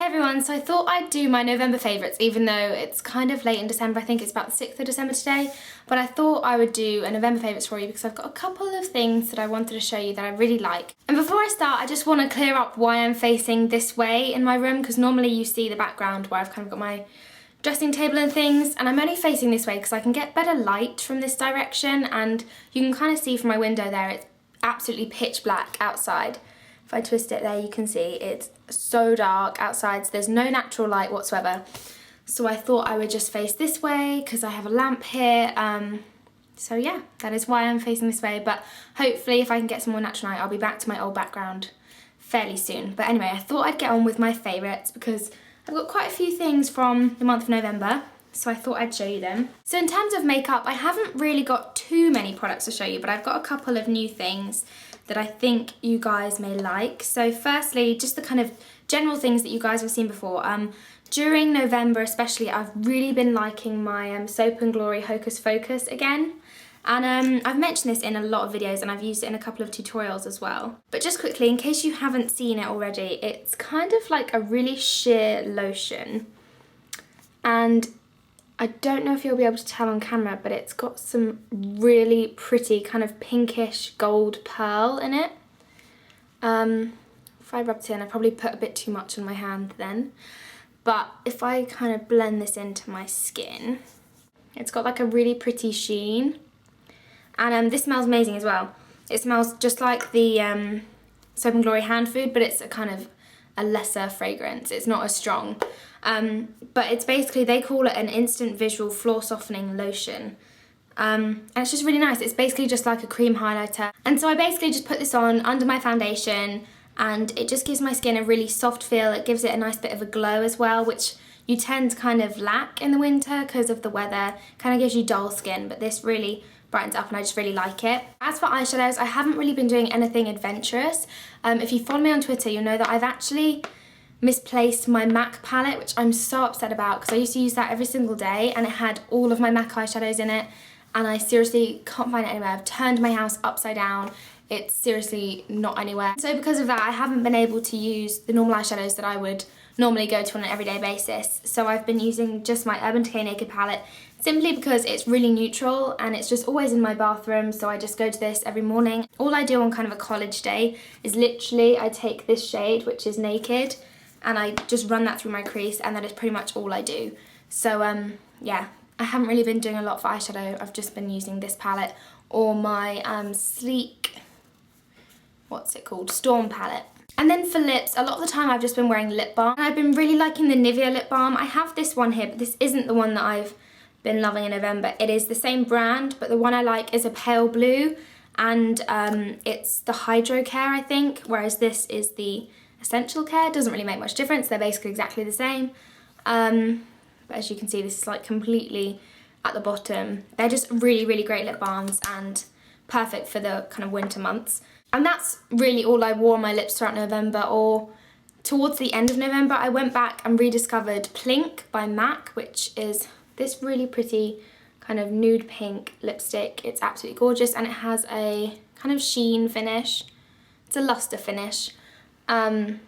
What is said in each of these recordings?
Hey everyone, so I thought I'd do my November favourites even though it's kind of late in December. I think it's about the 6th of December today, but I thought I would do a November favourites for you because I've got a couple of things that I wanted to show you that I really like. And before I start, I just want to clear up why I'm facing this way in my room, because normally you see the background where I've kind of got my dressing table and things, and I'm only facing this way because I can get better light from this direction, and you can kind of see from my window there it's absolutely pitch black outside. If I twist it there, you can see it's so dark outside, so there's no natural light whatsoever. So I thought I would just face this way because I have a lamp here. So yeah, that is why I'm facing this way, but hopefully if I can get some more natural light, I'll be back to my old background fairly soon. But anyway, I thought I'd get on with my favourites because I've got quite a few things from the month of November, so I thought I'd show you them. So in terms of makeup, I haven't really got too many products to show you, but I've got a couple of new things that I think you guys may like. So firstly, just the kind of general things that you guys have seen before. During November especially, I've really been liking my Soap and Glory Hocus Focus again. And I've mentioned this in a lot of videos and I've used it in a couple of tutorials as well. But just quickly, in case you haven't seen it already, it's kind of like a really sheer lotion. And I don't know if you'll be able to tell on camera, but it's got some really pretty kind of pinkish gold pearl in it. If I rubbed it in, I probably put a bit too much on my hand then. But if I kind of blend this into my skin, it's got like a really pretty sheen. And this smells amazing as well. It smells just like the Soap and Glory hand food, but it's a kind of a lesser fragrance. It's not as strong. But it's basically, they call it an instant visual floor softening lotion. And it's just really nice. It's basically just like a cream highlighter. And so I basically just put this on under my foundation and it just gives my skin a really soft feel. It gives it a nice bit of a glow as well, which you tend to kind of lack in the winter because of the weather. Kind of gives you dull skin, but this really brightens up and I just really like it. As for eyeshadows, I haven't really been doing anything adventurous. If you follow me on Twitter, you'll know that I've actually misplaced my MAC palette, which I'm so upset about because I used to use that every single day and it had all of my MAC eyeshadows in it and I seriously can't find it anywhere. I've turned my house upside down. It's seriously not anywhere. So because of that, I haven't been able to use the normal eyeshadows that I would normally go to on an everyday basis. So I've been using just my Urban Decay Naked palette simply because it's really neutral and it's just always in my bathroom, so I just go to this every morning. All I do on kind of a college day is literally I take this shade, which is Naked, and I just run that through my crease and that is pretty much all I do. So yeah, I haven't really been doing a lot for eyeshadow. I've just been using this palette or my sleek, what's it called, Storm palette. And then for lips, a lot of the time I've just been wearing lip balm. And I've been really liking the Nivea lip balm. I have this one here, but this isn't the one that I've been loving in November. It is the same brand, but the one I like is a pale blue, and it's the Hydro Care, I think, whereas this is the Essential Care. It doesn't really make much difference. They're basically exactly the same. But as you can see, this is like completely at the bottom. They're just really, really great lip balms and perfect for the kind of winter months. And that's really all I wore on my lips throughout November, or towards the end of November, I went back and rediscovered Plink by MAC, which is this really pretty kind of nude pink lipstick. It's absolutely gorgeous and it has a kind of sheen finish. It's a luster finish. So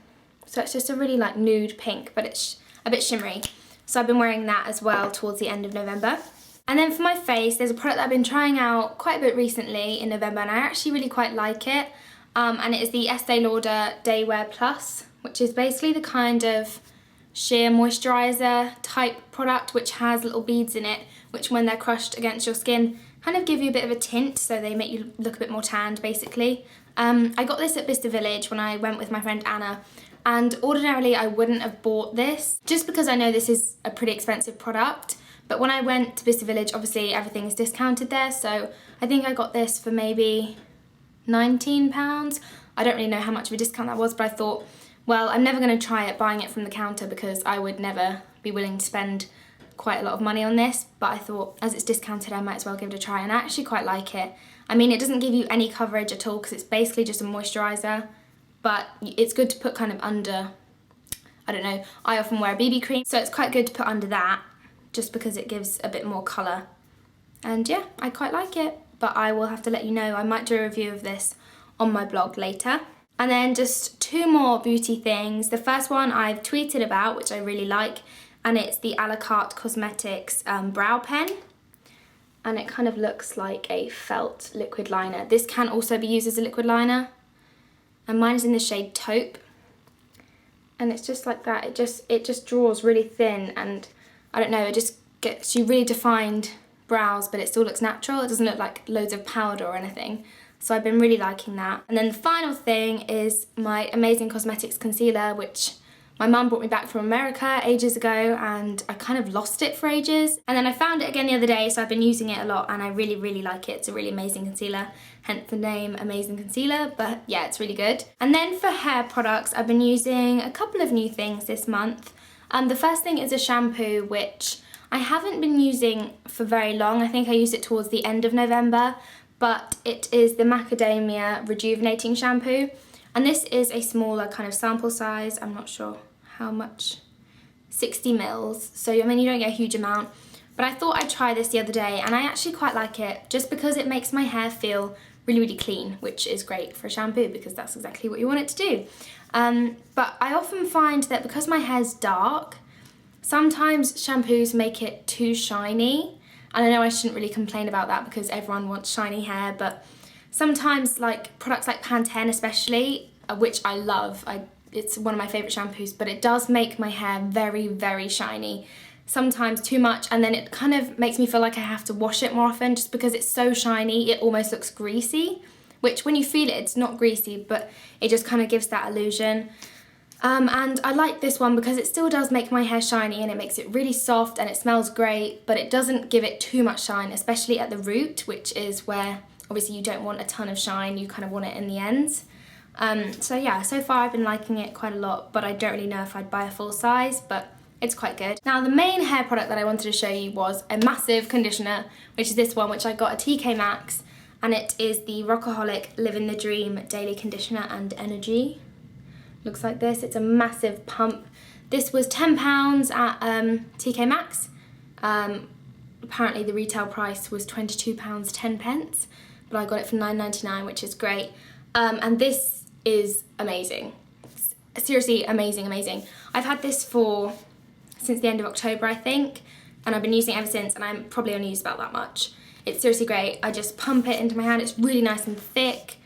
it's just a really like nude pink, but it's a bit shimmery. So I've been wearing that as well towards the end of November. And then for my face, there's a product that I've been trying out quite a bit recently in November and I actually really quite like it. And it is the Estee Lauder Day Wear Plus, which is basically the kind of sheer moisturiser type product which has little beads in it, which when they're crushed against your skin kind of give you a bit of a tint, so they make you look a bit more tanned basically. I got this at Bicester Village when I went with my friend Anna, and ordinarily I wouldn't have bought this just because I know this is a pretty expensive product. But when I went to Bicester Village, obviously everything is discounted there, so I think I got this for maybe £19. I don't really know how much of a discount that was, but I thought, well, I'm never going to try it buying it from the counter because I would never be willing to spend quite a lot of money on this, but I thought as it's discounted I might as well give it a try, and I actually quite like it. I mean, it doesn't give you any coverage at all because it's basically just a moisturiser, but it's good to put kind of under, I don't know, I often wear a BB cream, so it's quite good to put under that just because it gives a bit more colour. And yeah, I quite like it, but I will have to let you know. I might do a review of this on my blog later. And then just two more beauty things. The first one I've tweeted about, which I really like, and it's the Carte Cosmetics brow pen. And it kind of looks like a felt liquid liner. This can also be used as a liquid liner. And mine is in the shade Taupe. And it's just like that. It just draws really thin, and I don't know, it just gets you really defined brows, but it still looks natural. It doesn't look like loads of powder or anything. So I've been really liking that. And then the final thing is my Amazing Cosmetics concealer, which my mum brought me back from America ages ago, and I kind of lost it for ages. And then I found it again the other day, so I've been using it a lot, and I really, really like it. It's a really amazing concealer, hence the name Amazing Concealer, but yeah, it's really good. And then for hair products, I've been using a couple of new things this month. The first thing is a shampoo, which I haven't been using for very long. I think I used it towards the end of November, but it is the Macadamia Rejuvenating Shampoo. And this is a smaller kind of sample size. I'm not sure how much, 60 mils. So, I mean, you don't get a huge amount. But I thought I'd try this the other day, and I actually quite like it just because it makes my hair feel really, really clean, which is great for a shampoo because that's exactly what you want it to do. But I often find that because my hair's dark, sometimes shampoos make it too shiny. And I know I shouldn't really complain about that because everyone wants shiny hair, but sometimes like products like Pantene especially, which I love, it's one of my favourite shampoos, but it does make my hair very, very shiny. Sometimes too much, and then it kind of makes me feel like I have to wash it more often just because it's so shiny, it almost looks greasy, which when you feel it, it's not greasy, but it just kind of gives that illusion. And I like this one because it still does make my hair shiny, and it makes it really soft, and it smells great, but it doesn't give it too much shine, especially at the root, which is where obviously you don't want a ton of shine, you kind of want it in the ends. So yeah, so far I've been liking it quite a lot, but I don't really know if I'd buy a full size, but it's quite good. Now the main hair product that I wanted to show you was a massive conditioner, which is this one, which I got at TK Maxx, and it is the Rockaholic Living the Dream Daily Conditioner and Energy. Looks like this. It's a massive pump. This was £10 at TK Maxx. Apparently the retail price was £22.10, but I got it for £9.99, which is great. And this is amazing. Seriously, amazing, amazing. I've had this since the end of October, I think, and I've been using it ever since, and I'm probably only used about that much. It's seriously great. I just pump it into my hand. It's really nice and thick.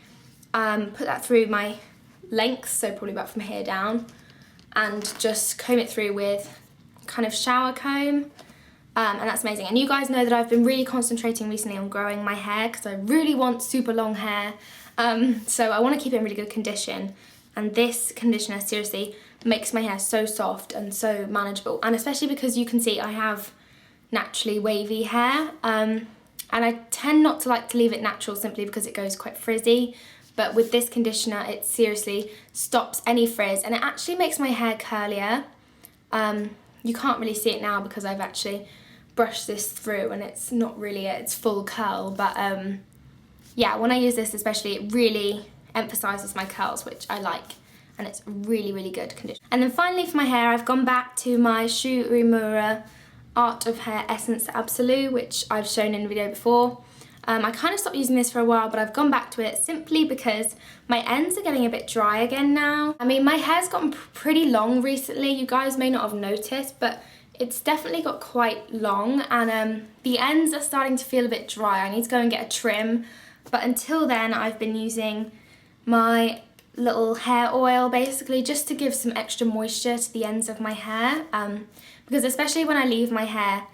Put that through my length, so probably about from here down, and just comb it through with kind of shower comb. And that's amazing. And you guys know that I've been really concentrating recently on growing my hair because I really want super long hair. So I want to keep it in really good condition. And this conditioner seriously makes my hair so soft and so manageable. And especially because you can see I have naturally wavy hair. And I tend not to like to leave it natural simply because it goes quite frizzy. But with this conditioner, it seriously stops any frizz. And it actually makes my hair curlier. You can't really see it now because I've actually brushed this through and it's not really its full curl, but yeah, when I use this especially, it really emphasises my curls, which I like, and it's really, really good conditioner. And then finally for my hair, I've gone back to my Shu Uemura Art of Hair Essence Absolute, which I've shown in a video before. I kind of stopped using this for a while, but I've gone back to it simply because my ends are getting a bit dry again now. I mean, my hair's gotten pretty long recently. You guys may not have noticed, but it's definitely got quite long, and the ends are starting to feel a bit dry. I need to go and get a trim, but until then I've been using my little hair oil basically just to give some extra moisture to the ends of my hair, because especially when I leave my hair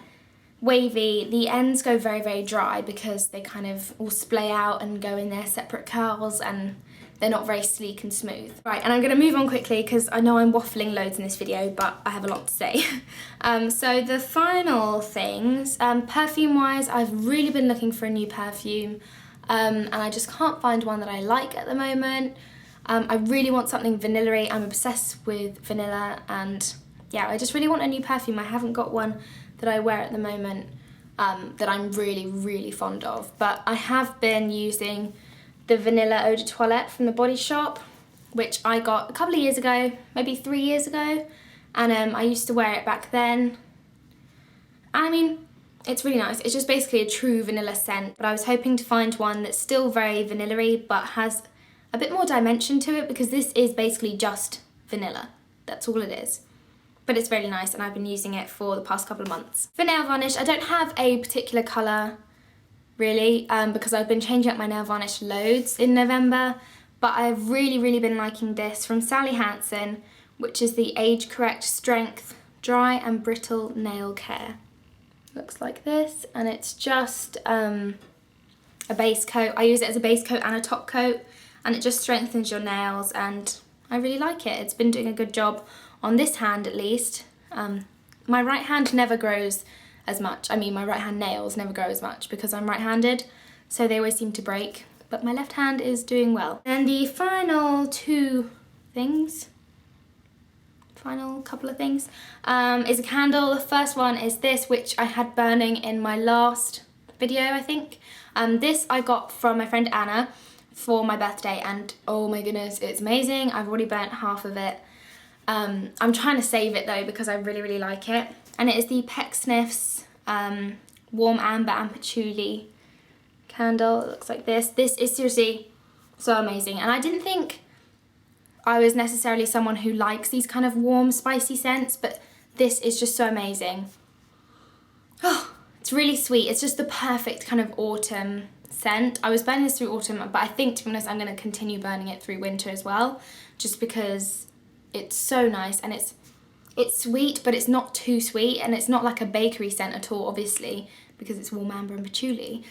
wavy, the ends go very, very dry because they kind of all splay out and go in their separate curls, and they're not very sleek and smooth. Right, and I'm going to move on quickly because I know I'm waffling loads in this video, but I have a lot to say. So the final things, perfume-wise, I've really been looking for a new perfume, and I just can't find one that I like at the moment. I really want something vanilla-y. I'm obsessed with vanilla, and yeah, I just really want a new perfume. I haven't got one that I wear at the moment that I'm really, really fond of, but I have been using the Vanilla Eau de Toilette from the Body Shop, which I got a couple of years ago, maybe 3 years ago, and I used to wear it back then. And I mean, it's really nice. It's just basically a true vanilla scent, but I was hoping to find one that's still very vanilla-y but has a bit more dimension to it, because this is basically just vanilla. That's all it is. But it's really nice, and I've been using it for the past couple of months. For nail varnish, I don't have a particular colour really, because I've been changing up my nail varnish loads in November, but I've really been liking this from Sally Hansen, which is the Age Correct Strength Dry and Brittle Nail Care. Looks like this, and it's just a base coat. I use it as a base coat and a top coat, and it just strengthens your nails, and I really like it. It's been doing a good job on this hand at least. My right hand never grows as much. I mean, my right hand nails never grow as much because I'm right-handed, so they always seem to break, but my left hand is doing well. And the final couple of things, is a candle. The first one is this, which I had burning in my last video, I think. This I got from my friend Anna for my birthday, and oh my goodness, it's amazing. I've already burnt half of it. I'm trying to save it though because I really like it. And it is the Pecksniff's Warm Amber and Patchouli candle. It looks like this. This is seriously so amazing, and I didn't think I was necessarily someone who likes these kind of warm, spicy scents, but this is just so amazing. Oh, it's really sweet. It's just the perfect kind of autumn scent. I was burning this through autumn, but I think, to be honest, I'm going to continue burning it through winter as well, just because it's so nice, and it's sweet, but it's not too sweet, and it's not like a bakery scent at all, obviously, because it's warm amber and patchouli.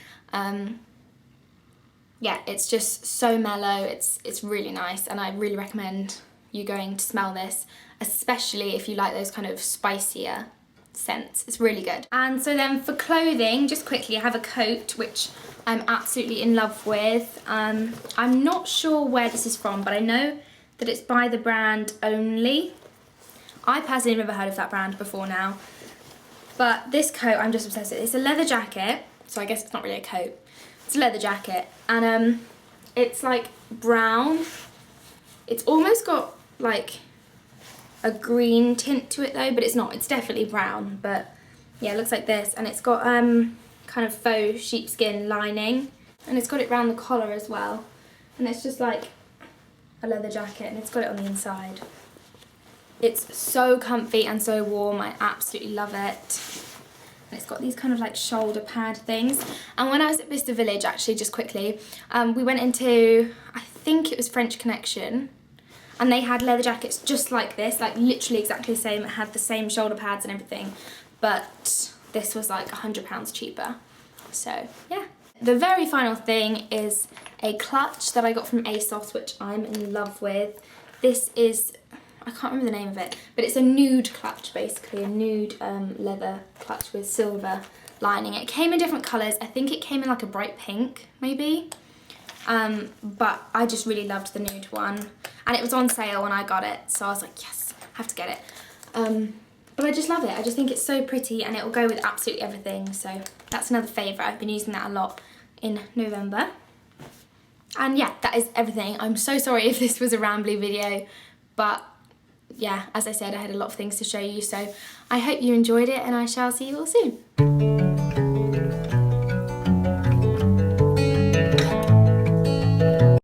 Yeah, it's just so mellow. It's really nice, and I really recommend you going to smell this, especially if you like those kind of spicier scents. It's really good. And so then for clothing, just quickly, I have a coat which I'm absolutely in love with. I'm not sure where this is from, but I know that it's by the brand Only. I personally have never heard of that brand before now, but this coat I'm just obsessed with. It's a leather jacket, so I guess it's not really a coat. It's a leather jacket, and it's like brown. It's almost got like a green tint to it though, but it's not. It's definitely brown, but yeah, it looks like this, and it's got kind of faux sheepskin lining, and it's got it round the collar as well, and it's just like a leather jacket, and it's got it on the inside. It's so comfy and so warm. I absolutely love it. And it's got these kind of like shoulder pad things. And when I was at Bicester Village, actually, just quickly, we went into, I think it was French Connection, and they had leather jackets just like this, like literally exactly the same. It had the same shoulder pads and everything, but this was like £100 cheaper. So yeah. The very final thing is a clutch that I got from ASOS, which I'm in love with. This is, I can't remember the name of it, but it's a nude clutch, basically, a nude leather clutch with silver lining. It came in different colours. I think it came in like a bright pink, maybe. But I just really loved the nude one. And it was on sale when I got it, so I was like, yes, I have to get it. But I just love it. I just think it's so pretty, and it will go with absolutely everything. So that's another favourite. I've been using that a lot in November. And yeah, that is everything. I'm so sorry if this was a rambly video, but yeah, as I said, I had a lot of things to show you, so I hope you enjoyed it, and I shall see you all soon.